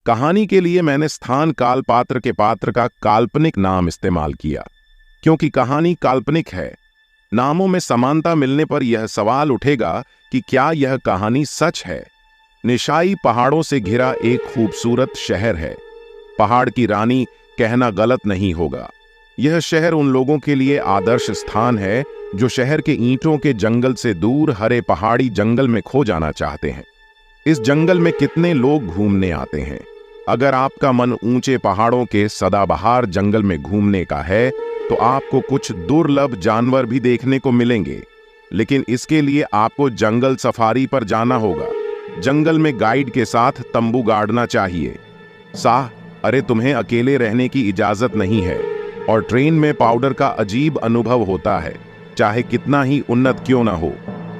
कहानी के लिए मैंने स्थान काल पात्र के पात्र का काल्पनिक नाम इस्तेमाल किया, क्योंकि कहानी काल्पनिक है। नामों में समानता मिलने पर यह सवाल उठेगा कि क्या यह कहानी सच है। निशाई पहाड़ों से घिरा एक खूबसूरत शहर है। पहाड़ की रानी कहना गलत नहीं होगा। यह शहर उन लोगों के लिए आदर्श स्थान है जो शहर के ईंटों के जंगल से दूर हरे पहाड़ी जंगल में खो जाना चाहते हैं। इस जंगल में कितने लोग घूमने आते हैं। अगर आपका मन ऊंचे पहाड़ों के सदाबहार जंगल में घूमने का है तो आपको कुछ दुर्लभ जानवर भी देखने को मिलेंगे, लेकिन इसके लिए आपको जंगल सफारी पर जाना होगा। जंगल में गाइड के साथ तंबू गाड़ना चाहिए। साह, अरे तुम्हें अकेले रहने की इजाजत नहीं है। और ट्रेन में पाउडर का अजीब अनुभव होता है, चाहे कितना ही उन्नत क्यों ना हो।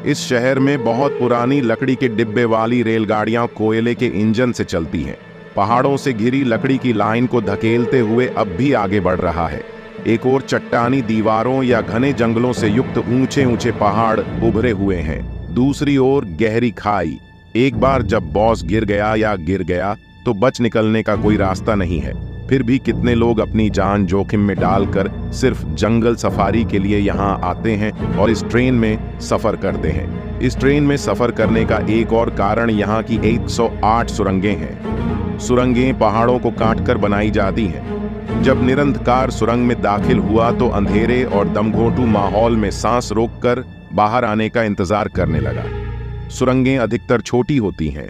इस शहर में बहुत पुरानी लकड़ी के डिब्बे वाली रेलगाड़ियां कोयले के इंजन से चलती हैं। पहाड़ों से घिरी लकड़ी की लाइन को धकेलते हुए अब भी आगे बढ़ रहा है। एक और चट्टानी दीवारों या घने जंगलों से युक्त ऊंचे ऊंचे पहाड़ उभरे हुए हैं, दूसरी ओर गहरी खाई। एक बार जब बॉस गिर गया तो बच निकलने का कोई रास्ता नहीं है। फिर भी कितने लोग अपनी जान जोखिम में डालकर सिर्फ जंगल सफारी के लिए यहाँ आते हैं और इस ट्रेन में सफर करते हैं। इस ट्रेन में सफर करने का एक और कारण यहाँ की 108 सुरंगें हैं। सुरंगें पहाड़ों को काटकर बनाई जाती हैं। जब निरंधकार सुरंग में दाखिल हुआ तो अंधेरे और दमघोंटू माहौल में सांस रोककर बाहर आने का इंतजार करने लगा। सुरंगें अधिकतर छोटी होती हैं।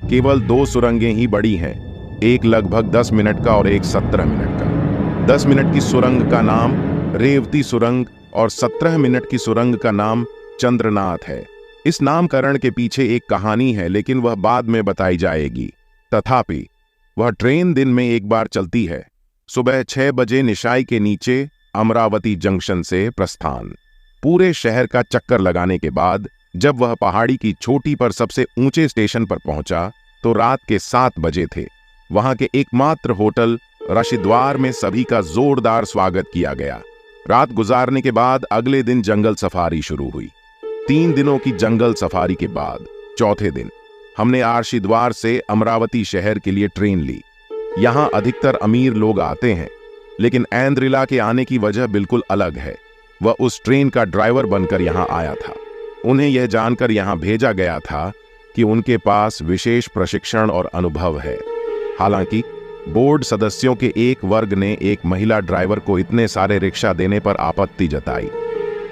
केवल 2 सुरंगें ही बड़ी हैं, एक लगभग 10 मिनट का और एक 17 मिनट का। 10 मिनट की सुरंग का नाम रेवती सुरंग और 17 मिनट की सुरंग का नाम चंद्रनाथ है। इस नामकरण के पीछे एक कहानी है, लेकिन वह बाद में बताई जाएगी। तथापि वह ट्रेन दिन में एक बार चलती है। सुबह 6 बजे निशाई के नीचे अमरावती जंक्शन से प्रस्थान। पूरे शहर का चक्कर लगाने के बाद जब वह पहाड़ी की चोटी पर सबसे ऊंचे स्टेशन पर पहुंचा तो रात के 7 बजे थे। वहां के एकमात्र होटल रशिद्वार में सभी का जोरदार स्वागत किया गया। रात गुजारने के बाद अगले दिन जंगल सफारी शुरू हुई। 3 दिनों की जंगल सफारी के बाद चौथे दिन हमने आरशीद्वार से अमरावती शहर के लिए ट्रेन ली। यहां अधिकतर अमीर लोग आते हैं, लेकिन एंद्रिला के आने की वजह बिल्कुल अलग है। वह उस ट्रेन का ड्राइवर बनकर यहां आया था। उन्हें यह जानकर यहां भेजा गया था कि उनके पास विशेष प्रशिक्षण और अनुभव है। हालांकि बोर्ड सदस्यों के एक वर्ग ने एक महिला ड्राइवर को इतने सारे रिक्शा देने पर आपत्ति जताई,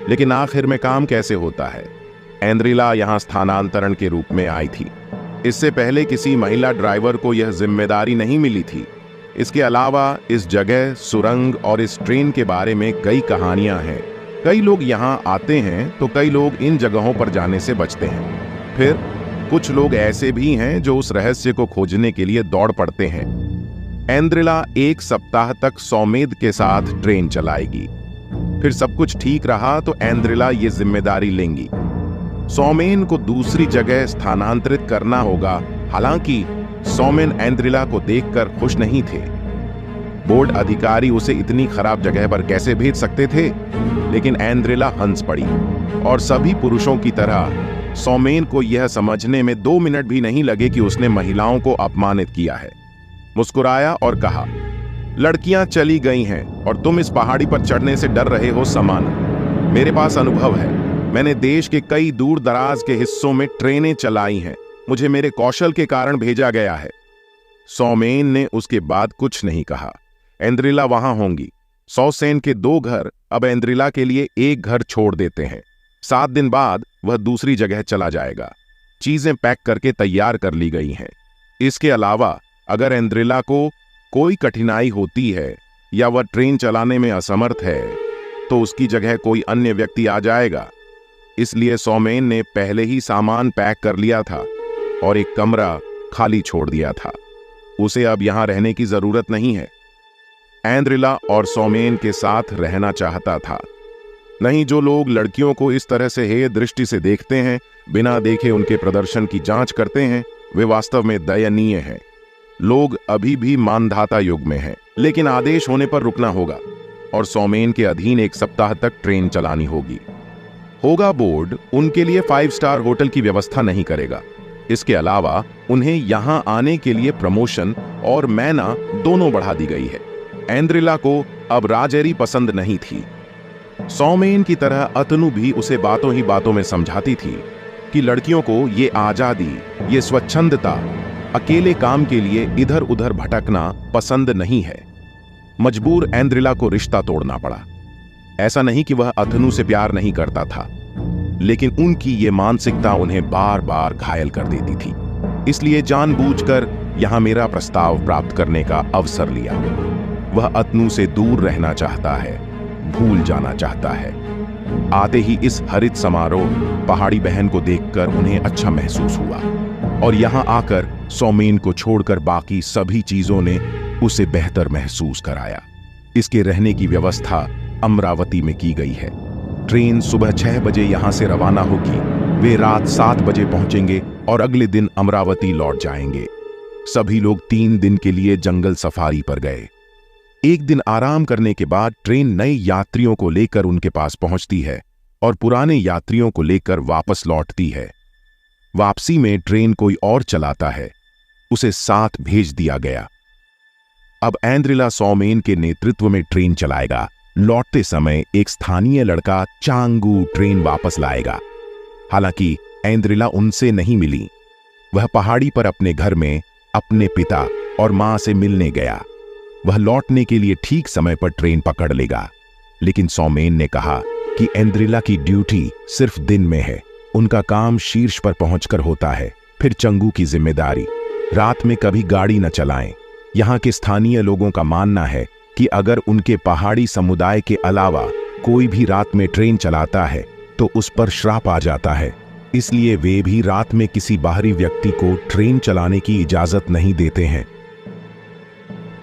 लेकिन आखिर में काम कैसे होता है। एंद्रिला यहां स्थानांतरण के रूप में आई थी। इससे पहले किसी महिला ड्राइवर को यह जिम्मेदारी नहीं मिली थी। इसके अलावा इस जगह, सुरंग और इस ट्रेन के बारे में कई कहानियां हैं। कई लोग यहां आते हैं तो कई लोग इन जगहों पर जाने से बचते हैं। फिर कुछ लोग ऐसे भी हैं जो उस रहस्य को खोजने के लिए दौड़ पड़ते हैं। एंद्रिला 1 सप्ताह तक सौमेद के साथ ट्रेन चलाएगी। फिर सब कुछ ठीक रहा तो एंद्रिला ये जिम्मेदारी लेंगी। सौमेन को दूसरी जगह स्थानांतरित करना होगा। हालांकि सौमेन एंद्रिला को देखकर खुश नहीं थे। बोर्ड अधिकारी उसे इतनी खराब जगह पर कैसे भेज सकते थे, लेकिन एंद्रिला हंस पड़ी और सभी पुरुषों की तरह सौमेन को यह समझने में 2 मिनट भी नहीं लगे कि उसने महिलाओं को अपमानित किया है। मुस्कुराया और कहा, लड़कियां चली गई हैं और तुम इस पहाड़ी पर चढ़ने से डर रहे हो समान। मेरे पास अनुभव है। मैंने देश के कई दूर दराज के हिस्सों में ट्रेनें चलाई हैं। मुझे मेरे कौशल के कारण भेजा गया है। सौमेन ने उसके बाद कुछ नहीं कहा। एंद्रिला वहां होंगी। 100 सेन के 2 घर अब एंद्रिला के लिए 1 घर छोड़ देते हैं। 7 दिन बाद वह दूसरी जगह चला जाएगा। चीजें पैक करके तैयार कर ली गई हैं। इसके अलावा अगर एंद्रिला को कोई कठिनाई होती है या वह ट्रेन चलाने में असमर्थ है तो उसकी जगह कोई अन्य व्यक्ति आ जाएगा। इसलिए सौमेन ने पहले ही सामान पैक कर लिया था और एक कमरा खाली छोड़ दिया था। उसे अब यहां रहने की जरूरत नहीं है। एंद्रिला और सौमेन के साथ रहना चाहता था। नहीं, जो लोग लड़कियों को इस तरह से हेय दृष्टि से देखते हैं, बिना देखे उनके प्रदर्शन की जांच करते हैं, वे वास्तव में दयनीय हैं। लोग अभी भी मानधाता युग में हैं, लेकिन आदेश होने पर रुकना होगा और सौमेन के अधीन 1 सप्ताह तक ट्रेन चलानी होगी। बोर्ड उनके लिए 5 स्टार होटल की व्यवस्था नहीं करेगा। इसके अलावा उन्हें यहां आने के लिए प्रमोशन और मैना दोनों बढ़ा दी गई है। एंद्रिला को अब राजेरी पसंद नहीं थी। सौमेन की तरह अतनु भी उसे बातों ही बातों में समझाती थी कि लड़कियों को ये आजादी, ये स्वच्छंदता, अकेले काम के लिए इधर उधर भटकना पसंद नहीं है। मजबूर एंद्रिला को रिश्ता तोड़ना पड़ा। ऐसा नहीं कि वह अतनु से प्यार नहीं करता था, लेकिन उनकी ये मानसिकता उन्हें बार बार घायल कर देती थी। इसलिए जानबूझकर यहां मेरा प्रस्ताव प्राप्त करने का अवसर लिया। वह अतनु से दूर रहना चाहता है, भूल जाना चाहता है। आते ही इस हरित समारोह पहाड़ी बहन को देखकर उन्हें अच्छा महसूस हुआ, और यहां आकर सौमेन को छोड़कर बाकी सभी चीजों ने उसे बेहतर महसूस कराया। इसके रहने की व्यवस्था अमरावती में की गई है। ट्रेन सुबह 6 बजे यहां से रवाना होगी। वे रात 7 बजे पहुंचेंगे और अगले दिन अमरावती लौट जाएंगे। सभी लोग 3 दिन के लिए जंगल सफारी पर गए। एक दिन आराम करने के बाद ट्रेन नए यात्रियों को लेकर उनके पास पहुंचती है और पुराने यात्रियों को लेकर वापस लौटती है। वापसी में ट्रेन कोई और चलाता है, उसे साथ भेज दिया गया। अब एंद्रिला सौमेन के नेतृत्व में ट्रेन चलाएगा। लौटते समय एक स्थानीय लड़का चांगू ट्रेन वापस लाएगा। हालांकि एंद्रिला उनसे नहीं मिली। वह पहाड़ी पर अपने घर में अपने पिता और मां से मिलने गया। वह लौटने के लिए ठीक समय पर ट्रेन पकड़ लेगा, लेकिन सौमेन ने कहा कि एंद्रिला की ड्यूटी सिर्फ दिन में है। उनका काम शीर्ष पर पहुंचकर होता है, फिर चंगू की जिम्मेदारी। रात में कभी गाड़ी न चलाएं। यहाँ के स्थानीय लोगों का मानना है कि अगर उनके पहाड़ी समुदाय के अलावा कोई भी रात में ट्रेन चलाता है तो उस पर श्राप आ जाता है। इसलिए वे भी रात में किसी बाहरी व्यक्ति को ट्रेन चलाने की इजाजत नहीं देते हैं।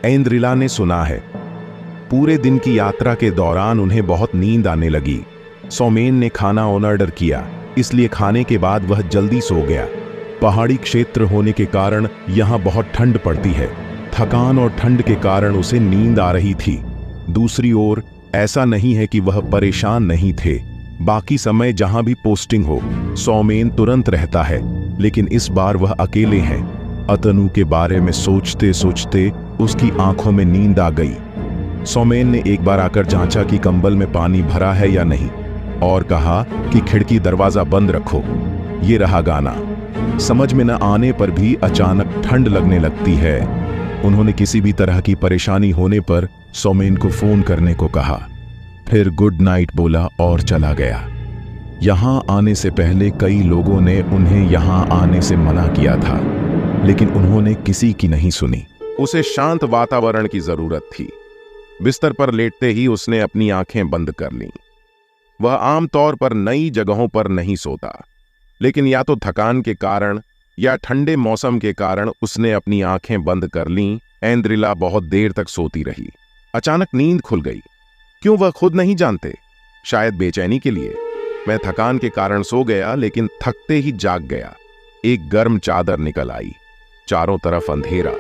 एंद्रिला ने सुना है। पूरे दिन की यात्रा के दौरान उन्हें बहुत नींद आने लगी। सौमेन ने खाना ऑर्डर किया, इसलिए खाने के बाद वह जल्दी सो गया। पहाड़ी क्षेत्र होने के कारण यहाँ बहुत ठंड पड़ती है। थकान और ठंड के कारण उसे नींद आ रही थी। दूसरी ओर ऐसा नहीं है कि वह परेशान नहीं थे। बाकी समय जहां भी पोस्टिंग हो, सौमेन तुरंत रहता है, लेकिन इस बार वह अकेले हैं। अतनु के बारे में सोचते सोचते उसकी आंखों में नींद आ गई। सौमेन ने एक बार आकर जांचा कि कंबल में पानी भरा है या नहीं, और कहा कि खिड़की दरवाजा बंद रखो। ये रहा गाना। समझ में न आने पर भी अचानक ठंड लगने लगती है। उन्होंने किसी भी तरह की परेशानी होने पर सौमेन को फोन करने को कहा, फिर गुड नाइट बोला और चला गया। यहां आने से पहले कई लोगों ने उन्हें यहां आने से मना किया था, लेकिन उन्होंने किसी की नहीं सुनी। उसे शांत वातावरण की जरूरत थी। बिस्तर पर लेटते ही उसने अपनी आंखें बंद कर लीं। वह आमतौर पर नई जगहों पर नहीं सोता, लेकिन या तो थकान के कारण या ठंडे मौसम के कारण उसने अपनी आंखें बंद कर लीं। एंद्रिला बहुत देर तक सोती रही। अचानक नींद खुल गई। क्यों वह खुद नहीं जानते। शायद बेचैनी के लिए। मैं थकान के कारण सो गया, लेकिन थकते ही जाग गया। एक गर्म चादर निकल आई। चारों तरफ अंधेरा।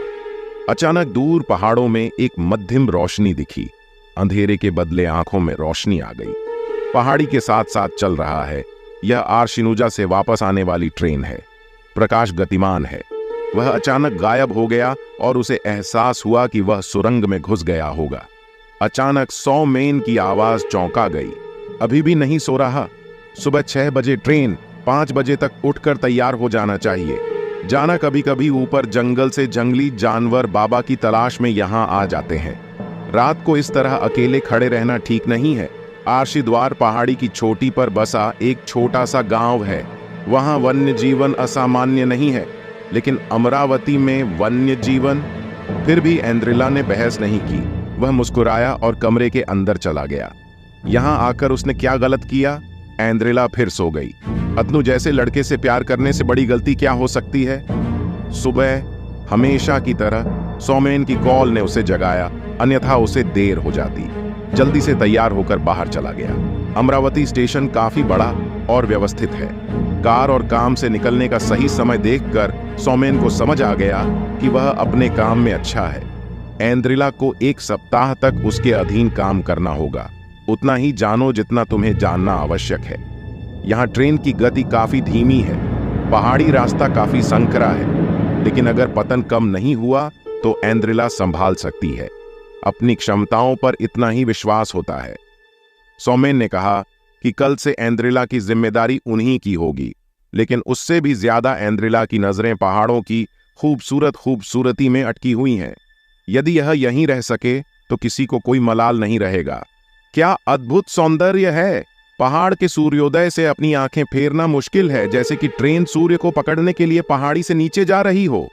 अचानक दूर पहाड़ों में एक मध्यम रोशनी दिखी। अंधेरे के बदले आंखों में रोशनी आ गई। पहाड़ी के साथ साथ चल रहा है। यह आर्शिनुजा से वापस आने वाली ट्रेन है। प्रकाश गतिमान है। वह अचानक गायब हो गया और उसे एहसास हुआ कि वह सुरंग में घुस गया होगा। अचानक सौमेन की आवाज चौंका गई। अभी भी नहीं सो रहा। सुबह 6 बजे ट्रेन, 5 बजे तक उठकर तैयार हो जाना चाहिए। जाना कभी कभी ऊपर जंगल से जंगली जानवर बाबा की तलाश में यहाँ आ जाते हैं। रात को इस तरह अकेले खड़े रहना ठीक नहीं है। आर्शिद्वार पहाड़ी की चोटी पर बसा एक छोटा सा गांव है। वहां वन्य जीवन असामान्य नहीं है, लेकिन अमरावती में वन्य जीवन। फिर भी एंद्रिला ने बहस नहीं की। वह मुस्कुराया और कमरे के अंदर चला गया। यहां आकर उसने क्या गलत किया। एंद्रिला फिर सो गई। अतनु जैसे लड़के से प्यार करने से बड़ी गलती क्या हो सकती है। सुबह हमेशा की तरह सौमेन की कॉल ने उसे जगाया, अन्यथा उसे देर हो जाती। जल्दी से तैयार होकर बाहर चला गया। अमरावती स्टेशन काफी बड़ा और व्यवस्थित है। कार और काम से निकलने का सही समय देखकर सौमेन को समझ आ गया कि वह अपने काम में अच्छा है। एंद्रिला को 1 सप्ताह तक उसके अधीन काम करना होगा। उतना ही जानो जितना तुम्हें जानना आवश्यक है। यहाँ ट्रेन की गति काफी धीमी है। पहाड़ी रास्ता काफी संकरा है, लेकिन अगर पतन कम नहीं हुआ तो एंद्रिला संभाल सकती है। अपनी क्षमताओं पर इतना ही विश्वास होता है। सौमेन ने कहा कि कल से एंद्रिला की जिम्मेदारी उन्हीं की होगी, लेकिन उससे भी ज्यादा एंद्रिला की नजरें पहाड़ों की खूबसूरती में अटकी हुई हैं। यदि यह यहीं रह सके तो किसी को कोई मलाल नहीं रहेगा। क्या अद्भुत सौंदर्य है! पहाड़ के सूर्योदय से अपनी आंखें फेरना मुश्किल है, जैसे कि ट्रेन सूर्य को पकड़ने के लिए पहाड़ी से नीचे जा रही हो।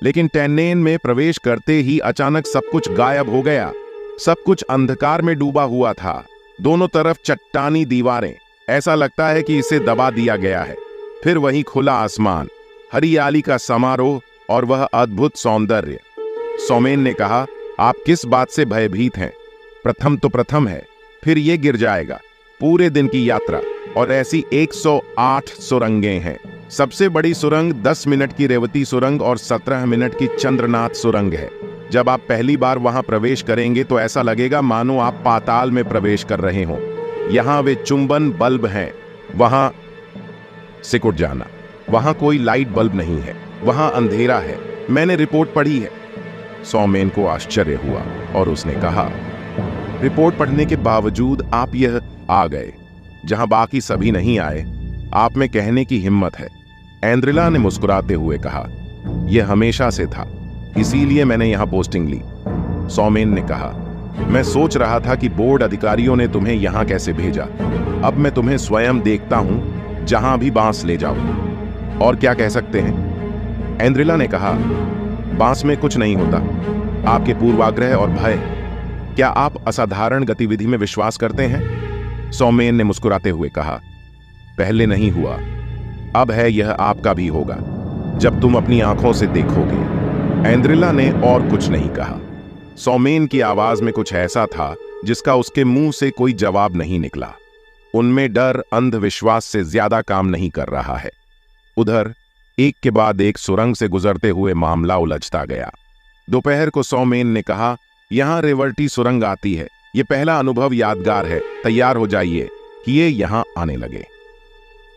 लेकिन टैन्नेन में प्रवेश करते ही अचानक सब कुछ गायब हो गया। सब कुछ अंधकार में डूबा हुआ था। दोनों तरफ चट्टानी दीवारें, ऐसा लगता है कि इसे दबा दिया गया है। फिर वही खुला आसमान, हरियाली का समारोह और वह अद्भुत सौंदर्य। सौमेन ने कहा, आप किस बात से भयभीत हैं? प्रथम तो प्रथम है, फिर ये गिर जाएगा। पूरे दिन की यात्रा और ऐसी 108 सुरंगें हैं। सबसे बड़ी सुरंग 10 मिनट की रेवती सुरंग और 17 मिनट की चंद्रनाथ सुरंग है। जब आप पहली बार वहां प्रवेश करेंगे तो ऐसा लगेगा मानो आप पाताल में प्रवेश कर रहे हों। यहां वे चुंबन बल्ब हैं, वहां सिकुड़ जाना। वहां कोई लाइट बल्ब नहीं है, वहां अंधेरा है। मैंने रिपोर्ट पढ़ी है। सौमेन को आश्चर्य हुआ और उसने कहा, रिपोर्ट पढ़ने के बावजूद आप यह आ गए जहां बाकी सभी नहीं आए। आप में कहने की हिम्मत है। एंद्रिला ने मुस्कुराते हुए कहा, यह हमेशा से था, इसीलिए मैंने यहां पोस्टिंग ली। सौमेन ने कहा, मैं सोच रहा था कि बोर्ड अधिकारियों ने तुम्हें यहां कैसे भेजा। अब मैं तुम्हें स्वयं देखता हूं, जहां भी बांस ले जाओ। और क्या कह सकते हैं? एंद्रिला ने कहा, बांस में कुछ नहीं होता। आपके पूर्वाग्रह और भय, क्या आप असाधारण गतिविधि में विश्वास करते हैं? सौमेन ने मुस्कुराते हुए कहा, पहले नहीं हुआ, अब है, यह आपका भी होगा जब तुम अपनी आंखों से देखोगे। एंद्रिला ने और कुछ नहीं कहा। सौमेन की आवाज में कुछ ऐसा था जिसका उसके मुंह से कोई जवाब नहीं निकला। उनमें डर अंधविश्वास से ज्यादा काम नहीं कर रहा है। उधर एक के बाद एक सुरंग से गुजरते हुए मामला उलझता गया। दोपहर को सौमेन ने कहा, यहां रेवटी सुरंग आती है। यह पहला अनुभव यादगार है, तैयार हो जाइए कि ये यहां आने लगे।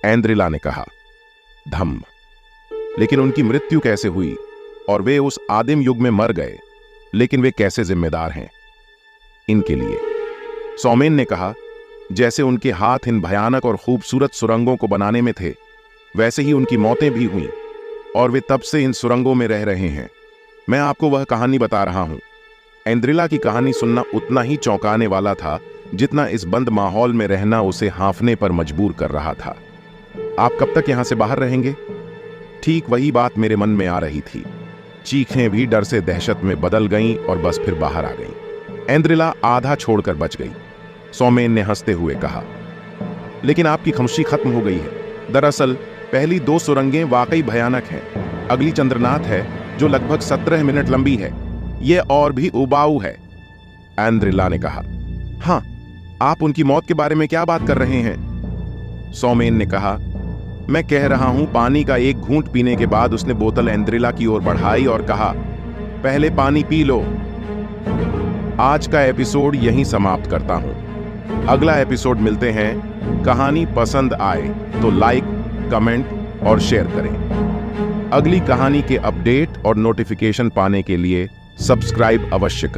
एंद्रिला ने कहा, धम्म। लेकिन उनकी मृत्यु कैसे हुई? और वे उस आदिम युग में मर गए, लेकिन वे कैसे जिम्मेदार हैं इनके लिए? सौमेन ने कहा, जैसे उनके हाथ इन भयानक और खूबसूरत सुरंगों को बनाने में थे, वैसे ही उनकी मौतें भी हुईं और वे तब से इन सुरंगों में रह रहे हैं। मैं आपको वह कहानी बता रहा हूं। एंद्रिला की कहानी सुनना उतना ही चौंकाने वाला था जितना इस बंद माहौल में रहना उसे हाँफने पर मजबूर कर रहा था। आप कब तक यहां से बाहर रहेंगे? ठीक वही बात मेरे मन में आ रही थी। चीखें भी डर से दहशत में बदल गईं और बस फिर बाहर आ गईं। एंद्रिला आधा छोड़कर बच गई। सौमेन ने हंसते हुए कहा, लेकिन आपकी खामोशी खत्म हो गई है। दरअसल पहली 2 सुरंगें वाकई भयानक हैं। अगली चंद्रनाथ है जो लगभग 17 मिनट लंबी है। यह और भी उबाऊ है। एंद्रिला ने कहा, हाँ, आप उनकी मौत के बारे में क्या बात कर रहे हैं? सौमेन ने कहा, मैं कह रहा हूं। पानी का एक घूंट पीने के बाद उसने बोतल एंद्रिला की ओर बढ़ाई और कहा, पहले पानी पी लो। आज का एपिसोड यहीं समाप्त करता हूं। अगला एपिसोड मिलते हैं। कहानी पसंद आए तो लाइक, कमेंट और शेयर करें। अगली कहानी के अपडेट और नोटिफिकेशन पाने के लिए सब्सक्राइब अवश्य करें।